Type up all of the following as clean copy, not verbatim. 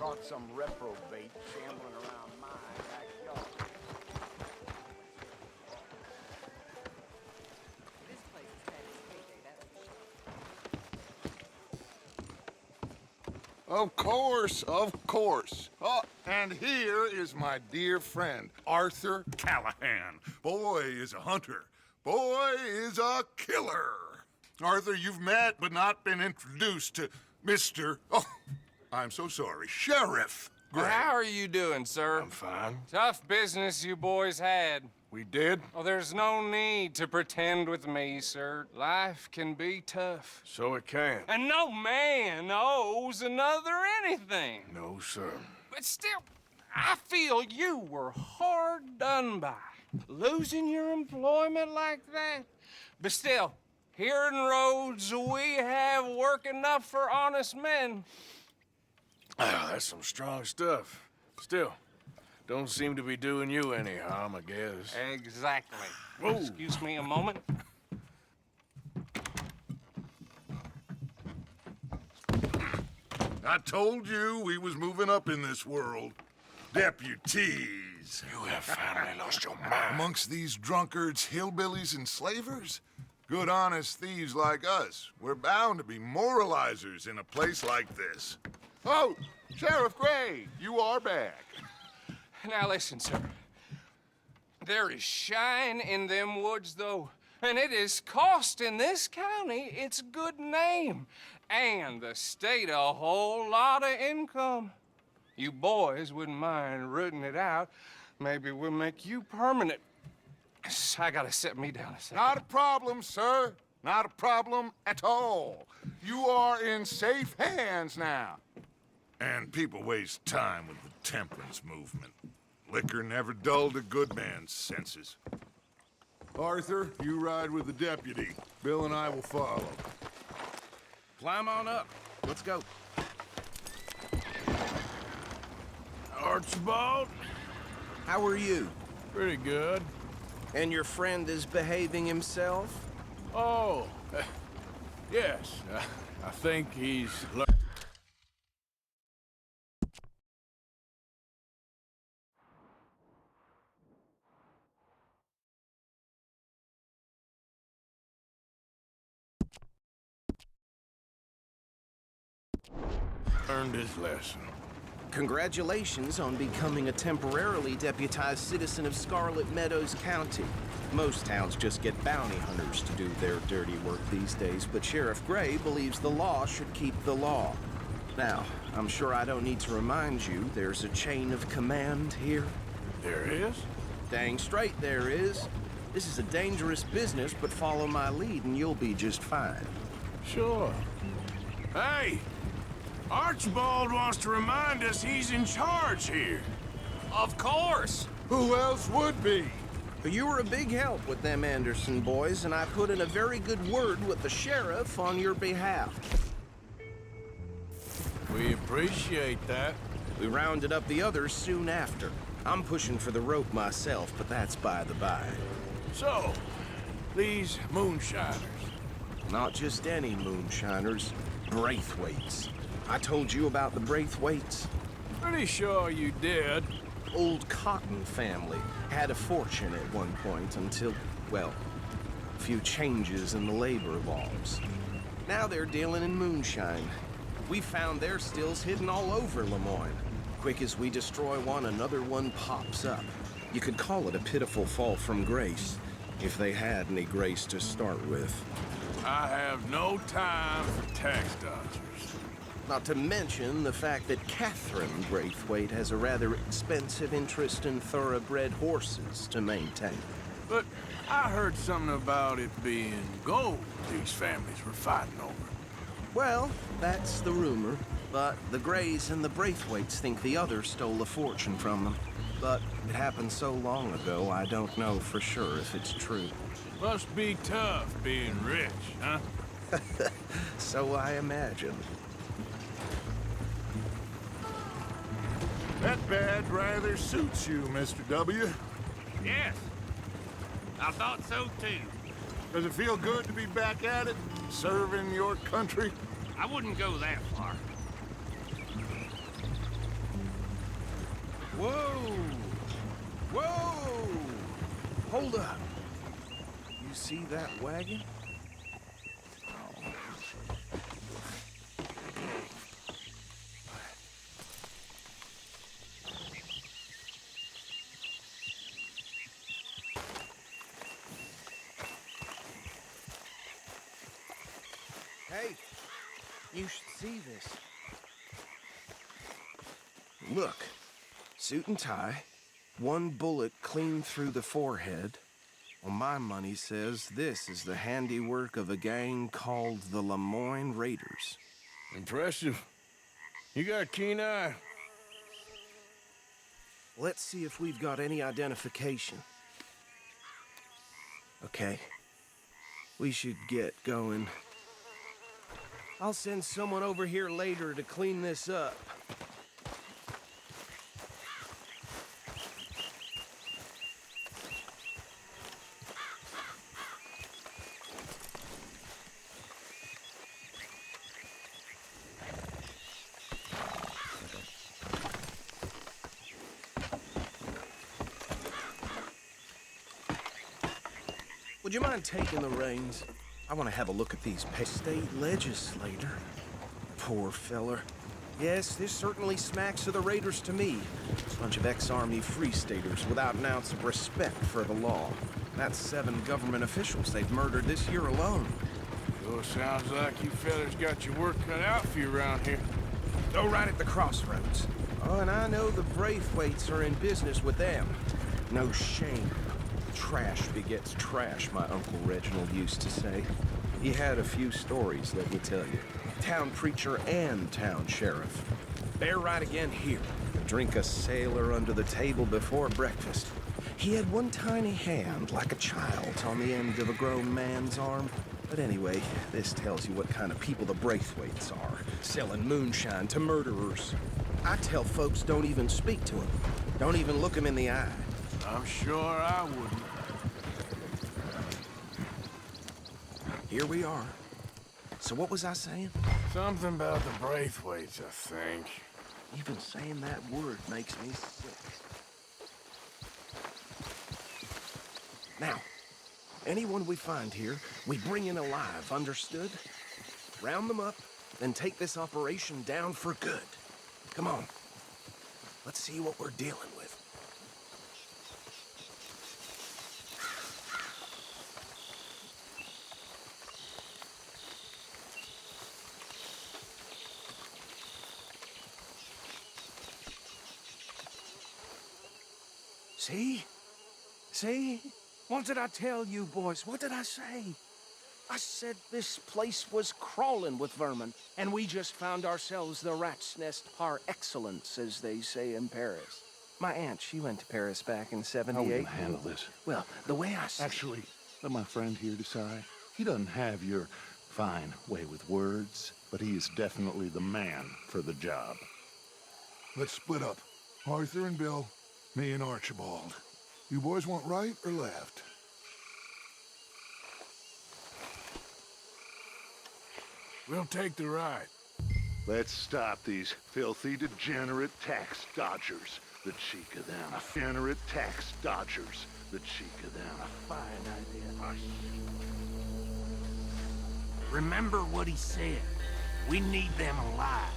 caught some reprobate shambling around my backyard. This place is had its heyday, that's for sure. Of course, of course. Oh, and here is my dear friend, Arthur Callahan. Boy is a hunter. Boy is a killer. Arthur, you've met but not been introduced to Mr. Oh, I'm so sorry, Sheriff Gray. How are you doing, sir? I'm fine. Tough business you boys had. We did? Oh, there's no need to pretend with me, sir. Life can be tough. So it can. And no man owes another anything. No, sir. But still, I feel you were hard done by. Losing your employment like that. But still, here in Rhodes, we have work enough for honest men. Oh, that's some strong stuff. Still, don't seem to be doing you any harm, I guess. Exactly. Whoa. Excuse me a moment. I told you we was moving up in this world. Deputies. You have finally lost your mind. Amongst these drunkards, hillbillies, and slavers? Good, honest thieves like us. We're bound to be moralizers in a place like this. Oh, Sheriff Gray, you are back. Now listen, sir. There is shine in them woods, though, and it is costing this county its good name and the state a whole lot of income. You boys wouldn't mind rooting it out. Maybe we'll make you permanent. I gotta set me down a second. Not a problem, sir. Not a problem at all. You are in safe hands now. And people waste time with the temperance movement. Liquor never dulled a good man's senses. Arthur, you ride with the deputy. Bill and I will follow. Climb on up. Let's go. Archibald? How are you? Pretty good. And your friend is behaving himself? Oh, yes. I think he's... learned his lesson. Congratulations on becoming a temporarily deputized citizen of Scarlet Meadows County. Most towns just get bounty hunters to do their dirty work these days, but Sheriff Gray believes the law should keep the law. Now, I'm sure I don't need to remind you there's a chain of command here. There is? Dang straight there is. This is a dangerous business, but follow my lead and you'll be just fine. Sure. Hey! Archibald wants to remind us he's in charge here. Of course. Who else would be? You were a big help with them Anderson boys, and I put in a very good word with the sheriff on your behalf. We appreciate that. We rounded up the others soon after. I'm pushing for the rope myself, but that's by the by. So, these moonshiners. Not just any moonshiners, Braithwaites. I told you about the Braithwaites. Pretty sure you did. Old Cotton family had a fortune at one point until, well, a few changes in the labor laws. Now they're dealing in moonshine. We found their stills hidden all over Lemoyne. Quick as we destroy one, another one pops up. You could call it a pitiful fall from grace, if they had any grace to start with. I have no time for tax dodgers. Not to mention the fact that Catherine Braithwaite has a rather expensive interest in thoroughbred horses to maintain. But I heard something about it being gold these families were fighting over. Well, that's the rumor. But the Grays and the Braithwaites think the other stole a fortune from them. But it happened so long ago, I don't know for sure if it's true. Must be tough being rich, huh? So I imagine. That badge rather suits you, Mr. W. Yes. I thought so, too. Does it feel good to be back at it, serving your country? I wouldn't go that far. see that wagon? Hey, you should see this. Look, suit and tie, one bullet clean through the forehead. Well, my money says this is the handiwork of a gang called the Lemoyne Raiders. Impressive. You got a keen eye. Let's see if we've got any identification. Okay. We should get going. I'll send someone over here later to clean this up. Would you mind taking the reins? I want to have a look at these state legislator. Poor feller. Yes, this certainly smacks of the Raiders to me. Bunch of ex-Army Free Staters without an ounce of respect for the law. That's 7 government officials they've murdered this year alone. Sure sounds like you fellas got your work cut out for you around here. Go right at the crossroads. Oh, and I know the Braithwaites are in business with them. No shame. Trash begets trash, my Uncle Reginald used to say. He had a few stories, let me tell you. Town preacher and town sheriff. Bear right again here. Drink a sailor under the table before breakfast. He had one tiny hand, like a child, on the end of a grown man's arm. But anyway, this tells you what kind of people the Braithwaites are. Selling moonshine to murderers. I tell folks don't even speak to them. Don't even look them in the eye. I'm sure I wouldn't. Here we are. So what was I saying? Something about the Braithwaites, I think. Even saying that word makes me sick. Now, anyone we find here, we bring in alive, understood? Round them up, then take this operation down for good. Come on. Let's see what we're dealing with. See? See? What did I tell you, boys? What did I say? I said this place was crawling with vermin, and we just found ourselves the rat's nest par excellence, as they say in Paris. My aunt, she went to Paris back in How are we '78. gonna handle this? Well, the way I see Actually, let my friend here decide. He doesn't have your fine way with words, but he is definitely the man for the job. Let's split up. Arthur and Bill, me and Archibald. You boys want right or left? We'll take the ride. Let's stop these filthy, degenerate tax dodgers. The cheek of them. Degenerate tax dodgers. The cheek of them. Fine idea. Remember what he said. We need them alive.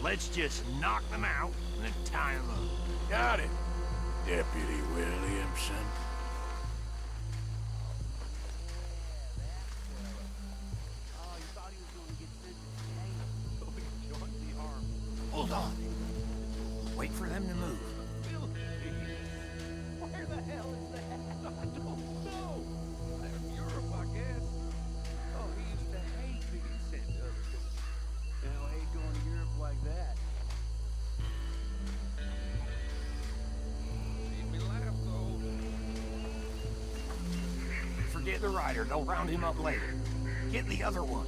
Let's just knock them out and then tie them up. Got it, Deputy Williamson. Hold on. Wait for them to move. Where the hell is that? I don't know. Europe, I guess. Oh, he used to hate being sent to other countries. Now, I ain't going to Europe like that. Made me laugh, though. Forget the rider. They'll round him up later. Get the other one.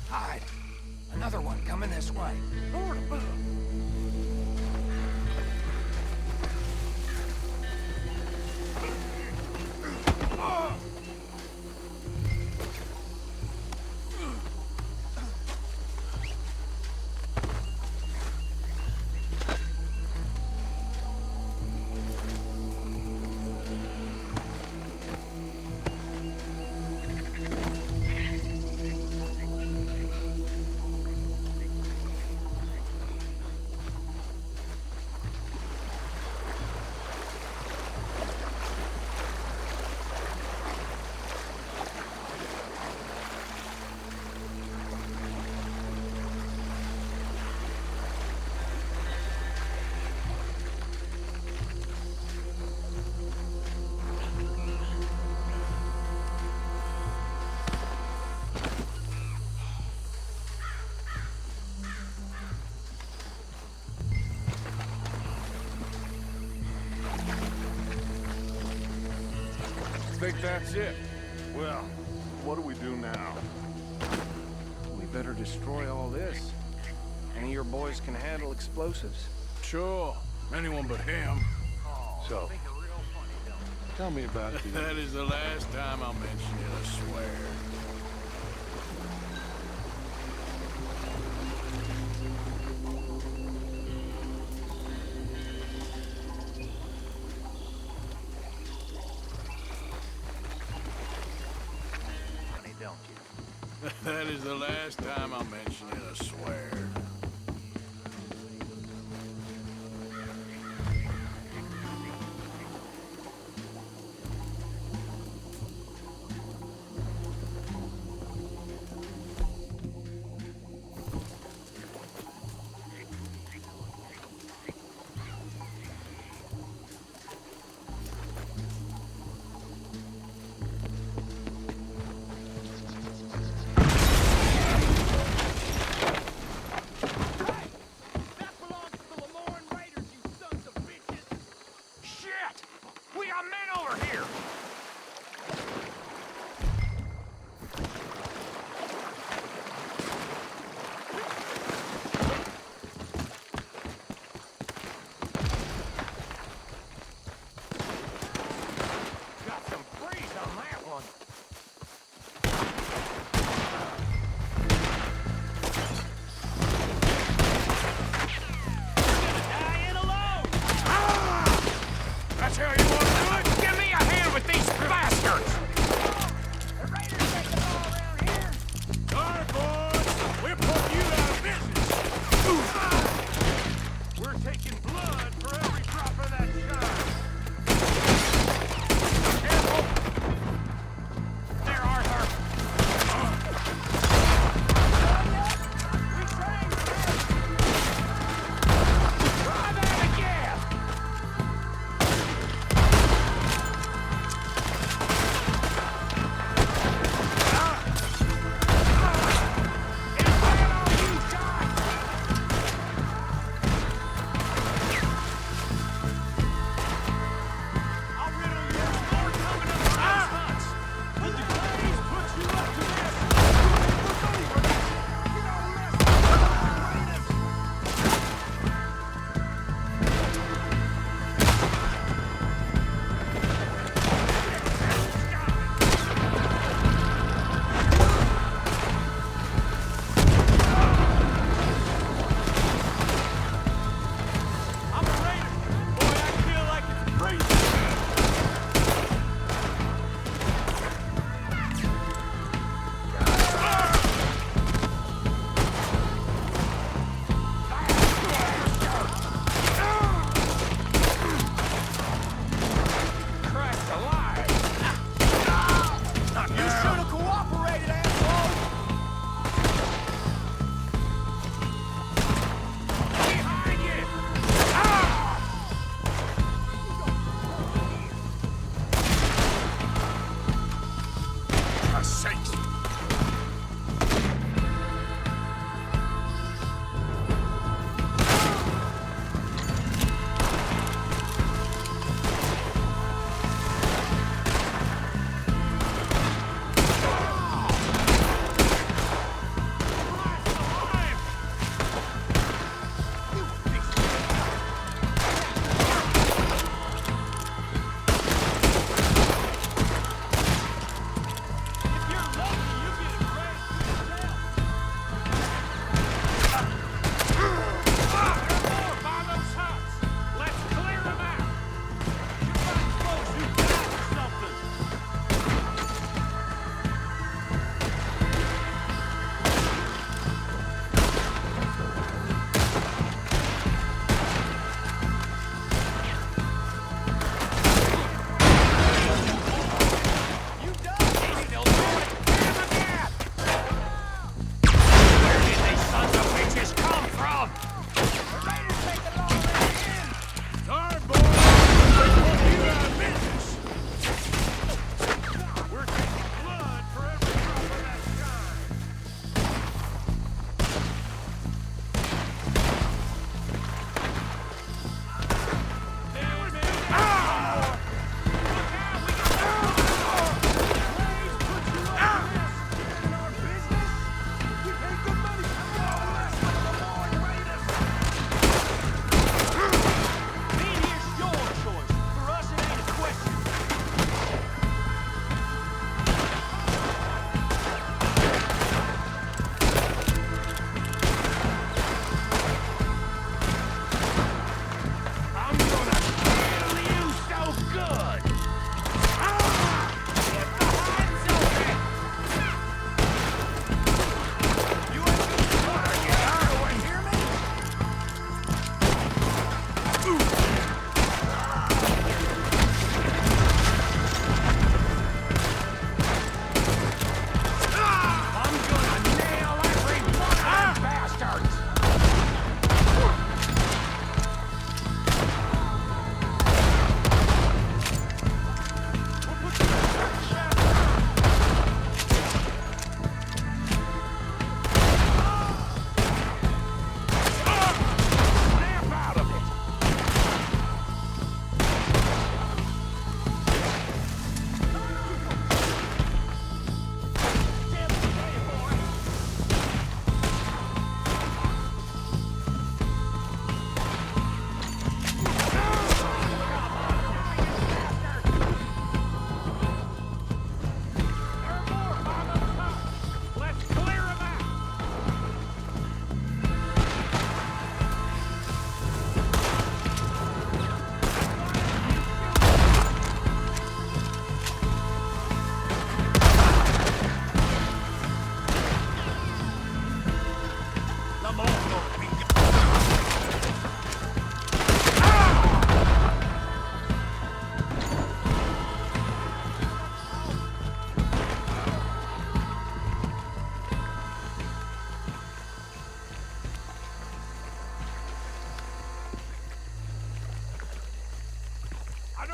Hide. Another one coming this way. Lord above. Think that's it. Well, what do we do now? We better destroy all this. Any of your boys can handle explosives? Sure. Anyone but him. So, tell me about the... That is the last time I'll mention it, I swear. That is the last time I'll mention it, I swear.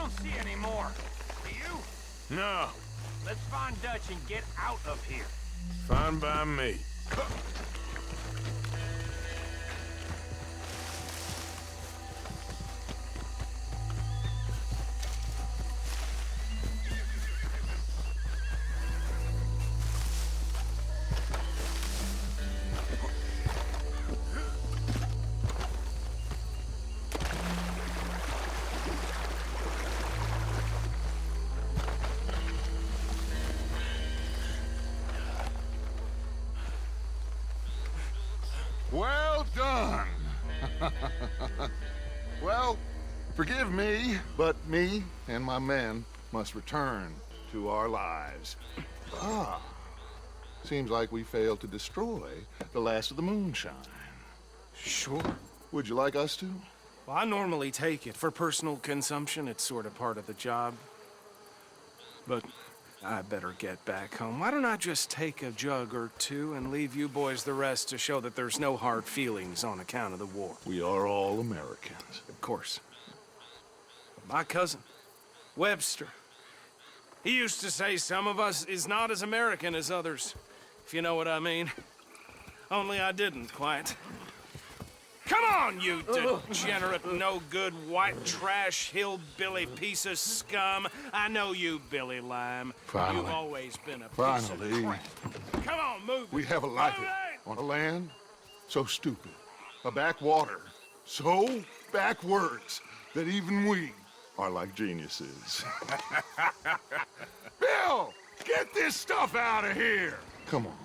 don't see any more. Do you? No, Let's find Dutch and get out of here. fine by me. Well done. Well, forgive me, but me and my men must return to our lives. Ah, seems like we failed to destroy the last of the moonshine. Sure. Would you like us to? Well, I normally take it. For personal consumption, it's sort of part of the job. But I better get back home. Why don't I just take a jug or two and leave you boys the rest to show that there's no hard feelings on account of the war? We are all Americans. Of course. My cousin, Webster, he used to say some of us is not as American as others, if you know what I mean. Only I didn't quite. Come on, you degenerate, no-good, white trash, hillbilly piece of scum. I know you, Billy Lime. Finally. You've always been a piece Finally. of crap. Come on, move We it. have a life Move it! on a land so stupid, a backwater so backwards that even we are like geniuses. Bill, get this stuff out of here! Come on,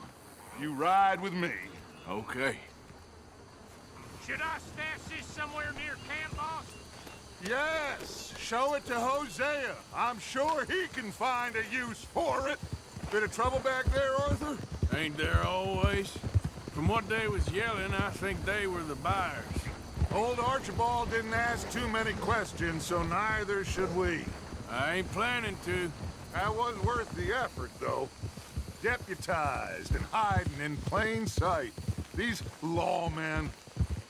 you ride with me. Okay. Should I stash this somewhere near camp, boss? Yes, show it to Hosea. I'm sure he can find a use for it. Bit of trouble back there, Arthur? Ain't there always? From what they was yelling, I think they were the buyers. Old Archibald didn't ask too many questions, so neither should we. I ain't planning to. That was worth the effort, though. Deputized and hiding in plain sight. These lawmen,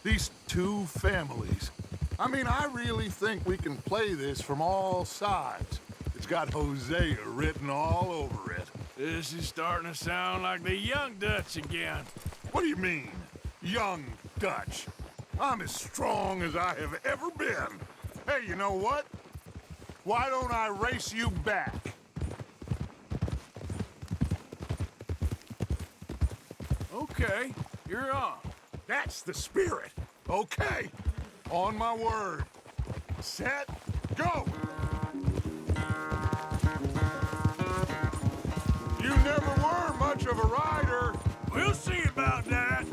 these two families. I mean, I really think we can play this from all sides. It's got Hosea written all over it. This is starting to sound like the young Dutch again. What do you mean, young Dutch? I'm as strong as I have ever been. Hey, you know what? Why don't I race you back? Okay, you're on. That's the spirit. Okay. On my word. Set, go! You never were much of a rider. We'll see about that.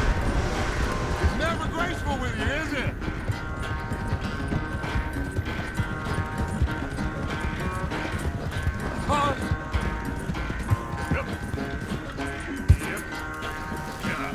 It's never graceful with you, is it? Huh? Yep. Yep. Yeah.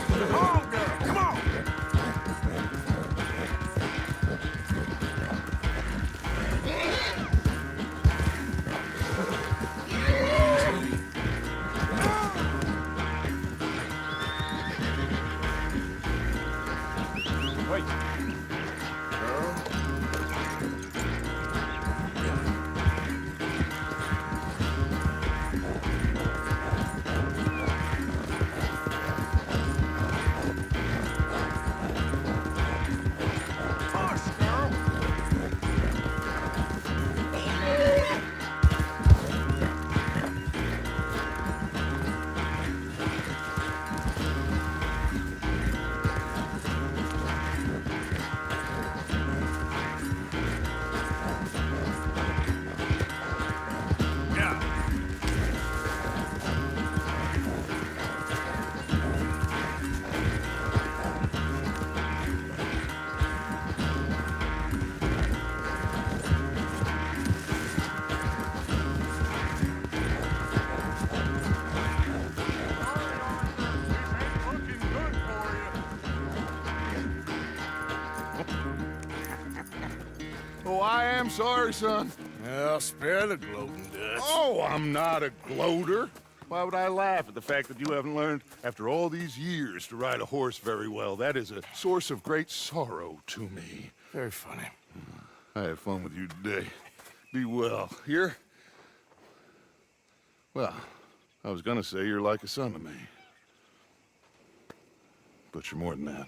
Come on, girl, come on! Wait. Girl. I am sorry, son. Well, spare the gloating, Dutch. Oh, I'm not a gloater. Why would I laugh at the fact that you haven't learned, after all these years, to ride a horse very well? That is a source of great sorrow to me. Very funny. I had fun with you today. Be well. Here? Well, I was gonna say you're like a son to me. But you're more than that.